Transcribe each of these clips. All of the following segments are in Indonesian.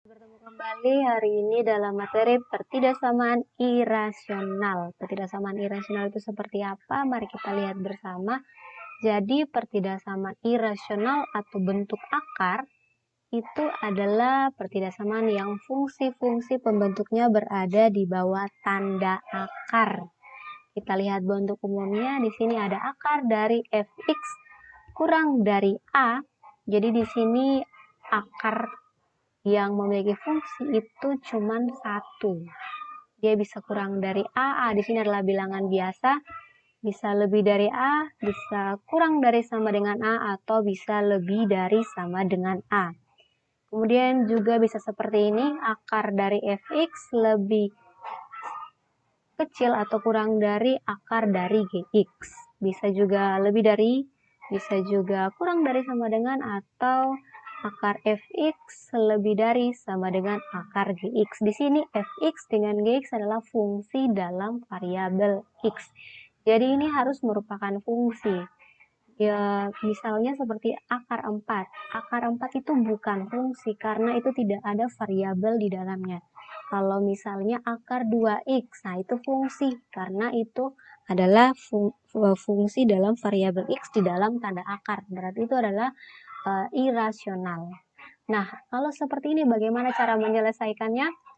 Bertemu kembali hari ini dalam materi pertidaksamaan irasional. Pertidaksamaan irasional itu seperti apa? Mari kita lihat bersama. Jadi pertidaksamaan irasional atau bentuk akar itu adalah pertidaksamaan yang fungsi-fungsi pembentuknya berada di bawah tanda akar. Kita lihat bentuk umumnya. Di sini ada akar dari fx kurang dari a. Jadi di sini akar yang memiliki fungsi itu cuma satu. Dia bisa kurang dari A. A di sini adalah bilangan biasa. Bisa lebih dari A, bisa kurang dari sama dengan A, atau bisa lebih dari sama dengan A. Kemudian juga bisa seperti ini, akar dari fx lebih kecil atau kurang dari akar dari gx. Bisa juga lebih dari, bisa juga kurang dari sama dengan, atau akar fx lebih dari sama dengan akar gx. Di sini fx dengan gx adalah fungsi dalam variabel x. Jadi ini harus merupakan fungsi. Ya, misalnya seperti akar 4. Akar 4 itu bukan fungsi karena itu tidak ada variabel di dalamnya. Kalau misalnya akar 2x, nah itu fungsi karena itu adalah fungsi dalam variabel x di dalam tanda akar. Berarti itu adalah irasional. Nah, kalau seperti ini bagaimana cara menyelesaikannya?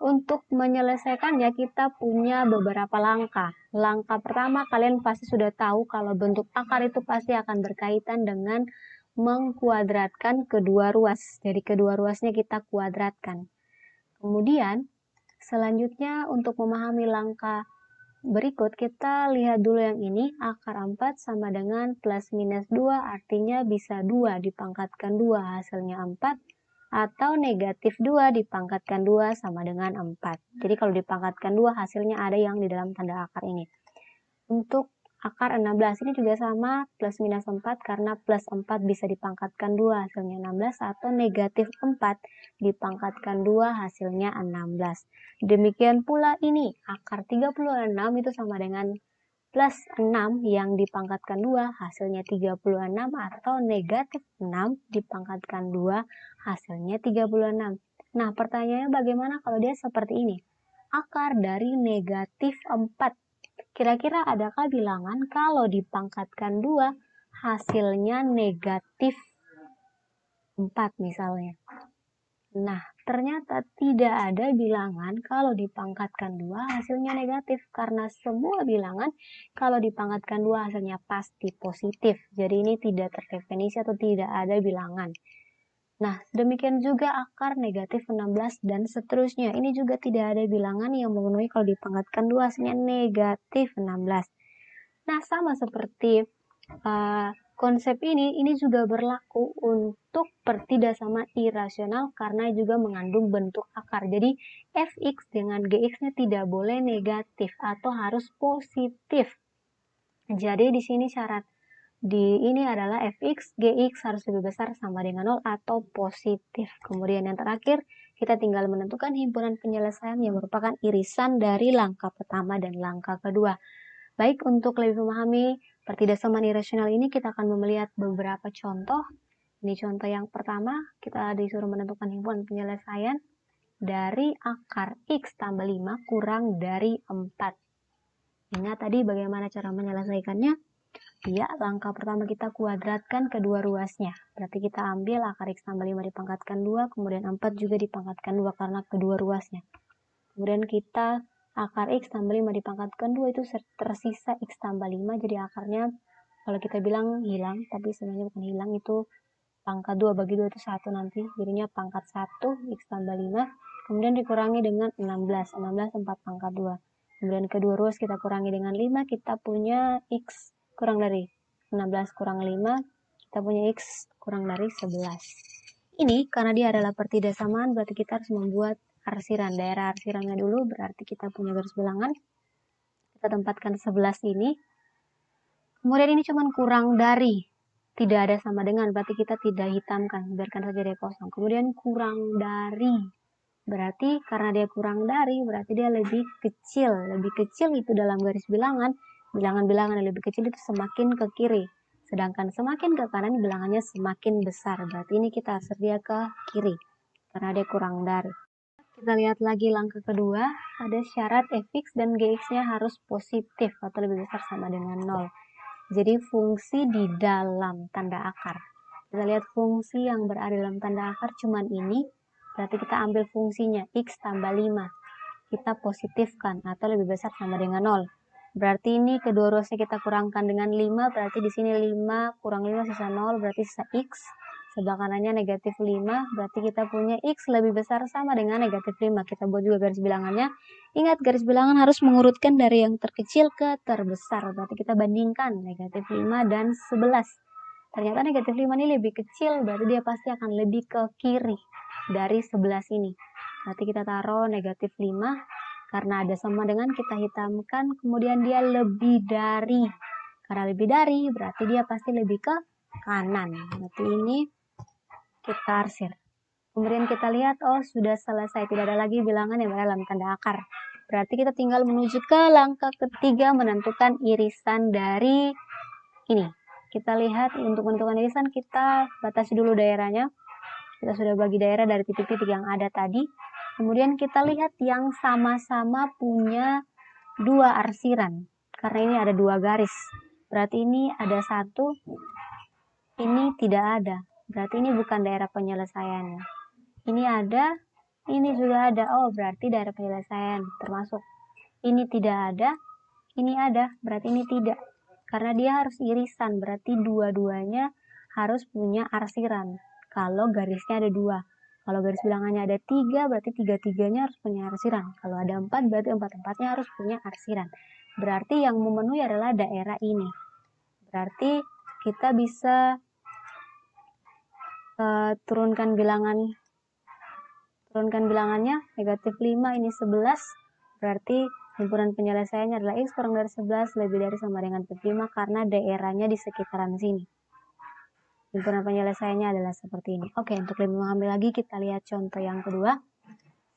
Untuk menyelesaikannya kita punya beberapa langkah. Langkah pertama kalian pasti sudah tahu kalau bentuk akar itu pasti akan berkaitan dengan mengkuadratkan kedua ruas. Jadi kedua ruasnya kita kuadratkan. Kemudian selanjutnya untuk memahami langkah berikut kita lihat dulu yang ini. Akar 4 sama dengan plus minus 2 artinya bisa 2 dipangkatkan 2 hasilnya 4. Atau negatif 2 dipangkatkan 2 sama dengan 4. Jadi kalau dipangkatkan 2 hasilnya ada yang di dalam tanda akar ini. Untuk akar 16 ini juga sama, plus minus 4 karena plus 4 bisa dipangkatkan 2 hasilnya 16 atau negatif 4 dipangkatkan 2 hasilnya 16. Demikian pula ini akar 36 itu sama dengan plus 6 yang dipangkatkan 2 hasilnya 36 atau negatif 6 dipangkatkan 2 hasilnya 36. Nah pertanyaannya bagaimana kalau dia seperti ini? Akar dari negatif 4. Kira-kira adakah bilangan kalau dipangkatkan 2 hasilnya negatif 4 misalnya? Nah, ternyata tidak ada bilangan kalau dipangkatkan 2 hasilnya negatif karena semua bilangan kalau dipangkatkan 2 hasilnya pasti positif. Jadi ini tidak terdefinisi atau tidak ada bilangan. Nah, demikian juga akar negatif 16 dan seterusnya. Ini juga tidak ada bilangan yang memenuhi kalau dipangkatkan 2 hasilnya negatif 16. Nah, sama seperti konsep ini juga berlaku untuk pertidaksamaan irasional karena juga mengandung bentuk akar. Jadi fx dengan gx-nya tidak boleh negatif atau harus positif. Jadi di sini syarat di ini adalah fx, gx harus lebih besar sama dengan 0 atau positif. Kemudian yang terakhir, kita tinggal menentukan himpunan penyelesaian yang merupakan irisan dari langkah pertama dan langkah kedua. Baik, untuk lebih memahami pertidaksamaan irasional ini, kita akan melihat beberapa contoh. Ini contoh yang pertama, kita disuruh menentukan himpunan penyelesaian dari akar x tambah 5 kurang dari 4. Ingat tadi bagaimana cara menyelesaikannya? Ya, langkah pertama kita kuadratkan kedua ruasnya. Berarti kita ambil akar x tambah 5 dipangkatkan 2, kemudian 4 juga dipangkatkan 2 karena kedua ruasnya. Kemudian kita akar x tambah 5 dipangkatkan 2 itu tersisa x tambah 5. Jadi akarnya kalau kita bilang hilang, tapi sebenarnya bukan hilang, itu pangkat 2 bagi 2 itu 1 nanti. Jadinya pangkat 1 x tambah 5. Kemudian dikurangi dengan 16. 16 4 pangkat 2. Kemudian kedua ruas kita kurangi dengan 5. Kita punya x kurang dari 16 kurang 5. Kita punya x kurang dari 11. Ini karena dia adalah pertidaksamaan berarti kita harus membuat arsiran. Daerah arsirannya dulu berarti kita punya garis bilangan. Kita tempatkan 11 ini. Kemudian ini cuma kurang dari. Tidak ada sama dengan, berarti kita tidak hitamkan. Biarkan saja dia kosong. Kemudian kurang dari. Berarti karena dia kurang dari, berarti dia lebih kecil. Lebih kecil itu dalam garis bilangan. Bilangan-bilangan yang lebih kecil itu semakin ke kiri. Sedangkan semakin ke kanan bilangannya semakin besar. Berarti ini kita sedia ke kiri. karena dia kurang dari. Kita lihat lagi langkah kedua, ada syarat fx dan gx-nya harus positif atau lebih besar sama dengan 0. Jadi fungsi di dalam tanda akar. Kita lihat fungsi yang berada dalam tanda akar cuman ini, berarti kita ambil fungsinya x tambah 5. Kita positifkan atau lebih besar sama dengan 0. Berarti ini kedua ruasnya kita kurangkan dengan 5, berarti di sini 5 kurang 5 sisa 0, berarti sisa x. Sebelah kanannya negatif 5, berarti kita punya x lebih besar sama dengan negatif 5. Kita buat juga garis bilangannya. Ingat, garis bilangan harus mengurutkan dari yang terkecil ke terbesar. Berarti kita bandingkan negatif 5 dan 11. Ternyata negatif 5 ini lebih kecil, berarti dia pasti akan lebih ke kiri dari 11 ini. Berarti kita taruh negatif 5, karena ada sama dengan kita hitamkan, kemudian dia lebih dari. Karena lebih dari, berarti dia pasti lebih ke kanan. Berarti ini kita arsir. Kemudian kita lihat, oh sudah selesai, tidak ada lagi bilangan yang berada dalam tanda akar. Berarti kita tinggal menuju ke langkah ketiga, menentukan irisan dari ini. Kita lihat untuk menentukan irisan, kita batasi dulu daerahnya. Kita sudah bagi daerah dari titik-titik yang ada tadi. Kemudian kita lihat yang sama-sama punya dua arsiran. Karena ini ada dua garis. Berarti ini ada satu, ini tidak ada. Berarti ini bukan daerah penyelesaiannya. Ini ada, ini juga ada. Oh, berarti daerah penyelesaian termasuk. Ini tidak ada, ini ada. Berarti ini tidak. Karena dia harus irisan, berarti dua-duanya harus punya arsiran. Kalau garisnya ada dua. Kalau garis bilangannya ada 3, berarti 3-3-nya harus punya arsiran. Kalau ada 4, berarti 4-4-nya harus punya arsiran. Berarti yang memenuhi adalah daerah ini. Berarti kita bisa turunkan bilangannya, negatif 5, ini 11. Berarti himpunan penyelesaiannya adalah x kurang dari 11 lebih dari sama dengan 5 karena daerahnya di sekitaran sini. Himpunan penyelesaiannya adalah seperti ini. Oke, untuk lebih memahami lagi kita lihat contoh yang kedua.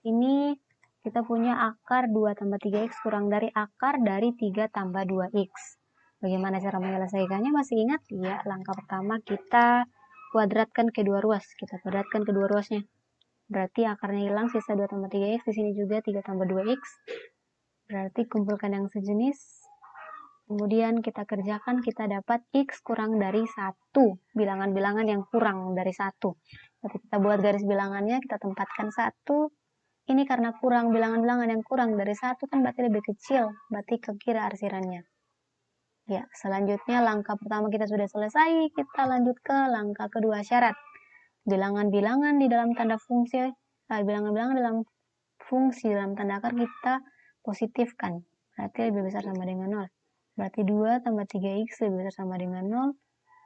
Ini kita punya akar 2 tambah 3x kurang dari akar dari 3 tambah 2x. Bagaimana cara menyelesaikannya? Masih ingat? Ya, langkah pertama kita kuadratkan kedua ruas. Kita kuadratkan kedua ruasnya. Berarti akarnya hilang, sisa 2 tambah 3x. Di sini juga 3 tambah 2x. Berarti kumpulkan yang sejenis. Kemudian kita kerjakan, kita dapat x kurang dari 1. Bilangan-bilangan yang kurang dari 1. Berarti kita buat garis bilangannya, kita tempatkan 1. Ini karena kurang, bilangan-bilangan yang kurang dari 1 kan berarti lebih kecil. Berarti ke kiri arsirannya. Ya, selanjutnya langkah pertama kita sudah selesai. Kita lanjut ke langkah kedua, syarat. Bilangan-bilangan di dalam tanda fungsi, bilangan-bilangan dalam fungsi dalam tanda akar kita positifkan. Berarti lebih besar sama dengan 0. Berarti 2 tambah 3x lebih besar sama dengan 0.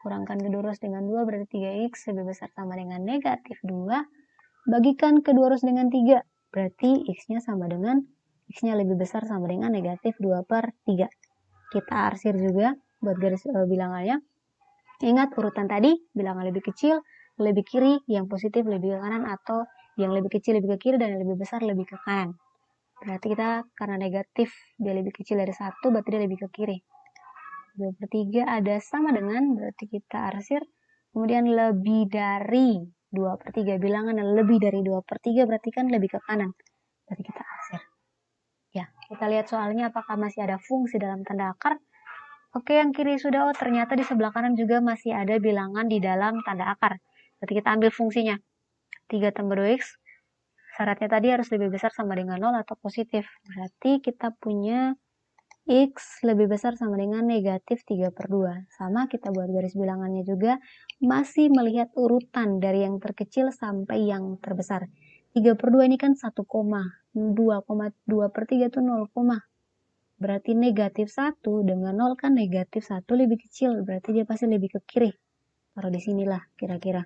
Kurangkan kedua ruas dengan 2, berarti 3x lebih besar sama dengan negatif 2. Bagikan kedua ruas dengan 3. Berarti x-nya sama dengan, x-nya lebih besar sama dengan negatif 2/3. Kita arsir juga buat garis bilangannya. Ingat urutan tadi, bilangan lebih kecil, lebih kiri, yang positif lebih ke kanan, atau yang lebih kecil lebih ke kiri, dan yang lebih besar lebih ke kanan. Berarti kita karena negatif dia lebih kecil dari 1, berarti dia lebih ke kiri. 2/3 ada sama dengan, berarti kita arsir. Kemudian lebih dari 2/3, bilangan yang lebih dari 2/3 berarti kan lebih ke kanan. Berarti kita arsir. Ya, kita lihat soalnya apakah masih ada fungsi dalam tanda akar. Oke, yang kiri sudah. Oh, ternyata di sebelah kanan juga masih ada bilangan di dalam tanda akar. Berarti kita ambil fungsinya. 3 tambah 2x. Syaratnya tadi harus lebih besar sama dengan 0 atau positif. Berarti kita punya x lebih besar sama dengan negatif 3/2. Sama, kita buat garis bilangannya juga. Masih melihat urutan dari yang terkecil sampai yang terbesar. 3/2 ini kan 1, 2,2/3 itu 0, berarti negatif 1 dengan 0 kan negatif 1 lebih kecil. Berarti dia pasti lebih ke kiri. Taruh di sinilah kira-kira.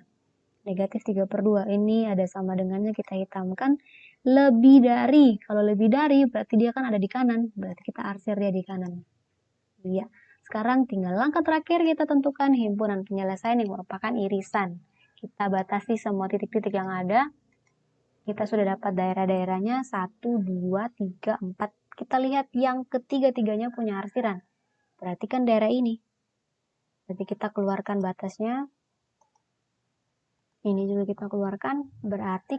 Negatif 3/2 ini ada sama dengannya, kita hitamkan. Lebih dari, kalau lebih dari berarti dia kan ada di kanan, berarti kita arsir dia di kanan. Iya. Sekarang tinggal langkah terakhir, kita tentukan himpunan penyelesaian yang merupakan irisan. Kita batasi semua titik-titik yang ada. Kita sudah dapat daerah-daerahnya 1, 2, 3, 4. Kita lihat yang ketiga-tiganya punya arsiran. Berarti kan daerah ini. Berarti kita keluarkan batasnya. Ini juga kita keluarkan, berarti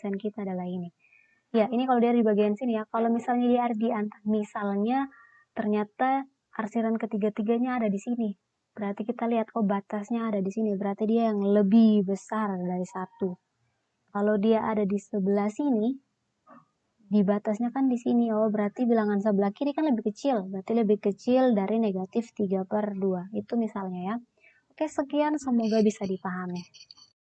dosen kita adalah ini. Ya, ini kalau dia di bagian sini ya. Kalau misalnya dia ada di misalnya ternyata arsiran ketiga-tiganya ada di sini. Berarti kita lihat, oh batasnya ada di sini. Berarti dia yang lebih besar dari 1. Kalau dia ada di sebelah sini, di batasnya kan di sini. Oh, berarti bilangan sebelah kiri kan lebih kecil. Berarti lebih kecil dari negatif 3/2. Itu misalnya ya. Oke, sekian. Semoga bisa dipahami.